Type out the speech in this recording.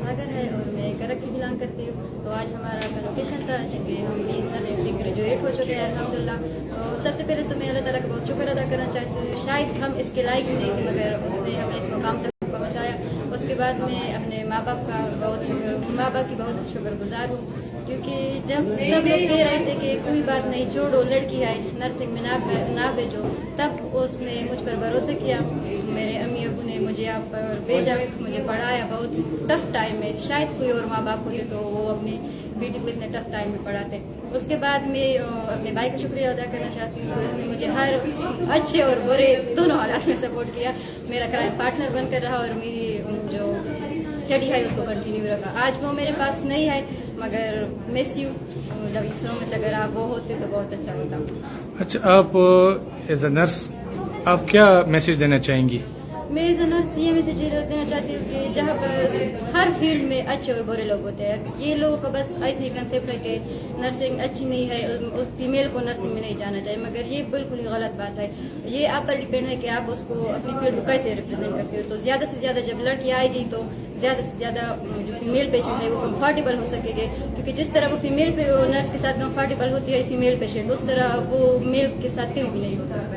ساگر ہے اور میں کرک سے بلانگ کرتی ہوں. تو آج ہمارا کنوکیشن تھا چونکہ ہم بھی اس نرسنگ سے گریجویٹ ہو چکے ہیں الحمدللہ. تو سب سے پہلے تو میں اللہ تعالیٰ کا بہت شکر ادا کرنا چاہتی ہوں. شاید ہم اس کے لائق نہیں تھے مگر اس نے ہمیں اس مقام تک پہنچایا. اس کے بعد میں اپنے ماں باپ کی بہت شکر گزار ہوں کیونکہ جب سب لوگ کہہ رہے تھے کہ کوئی بات نہیں چھوڑو لڑکی ہے نرسنگ میں نہ بھیجو, تب اس نے مجھ پر بھروسہ کیا. میرے امی ابو نے مجھے یہاں پر بھیجا, مجھے پڑھایا بہت ٹف ٹائم میں. شاید کوئی اور ماں باپ ہوتے تو وہ اپنی بیٹی کو اتنے ٹف ٹائم میں پڑھاتے. اس کے بعد میں اپنے بھائی کا شکریہ ادا کرنا چاہتی ہوں. تو اس نے مجھے ہر اچھے اور برے دونوں حالات میں سپورٹ کیا. میرا کرائم پارٹنر بن کر رہا اور میری جو اسٹڈی ہے اس کو کنٹینیو رکھا. آج وہ میرے پاس نہیں ہے مگر miss you love you so مچ. اگر آپ وہ ہوتے تو بہت اچھا ہوتا. اچھا, آپ ایز اے نرس آپ کیا میسج دینا چاہیں گی؟ میں ایز اے نرس یہ میسج دینا چاہتی ہوں کہ جہاں پر ہر فیلڈ میں اچھے اور برے لوگ ہوتے ہیں, یہ لوگوں کا بس ایسے ہی کنسیپٹ ہے کہ نرسنگ اچھی نہیں ہے, فیمیل کو نرسنگ میں نہیں جانا چاہیے. مگر یہ بالکل ہی غلط بات ہے. یہ آپ پر ڈیپینڈ ہے کہ آپ اس کو اپنی فیلڈ کو کیسے ریپرزینٹ کرتے ہو. تو زیادہ سے زیادہ جب لڑکی آئے گی تو زیادہ سے زیادہ جو فیمیل پیشنٹ ہے وہ کمفرٹیبل ہو سکے گے, کیونکہ جس طرح وہ فیمیل نرس کے ساتھ کمفرٹیبل ہوتی ہے فیمیل پیشنٹ, اس طرح وہ میل کے ساتھ کبھی بھی نہیں ہو سکتا.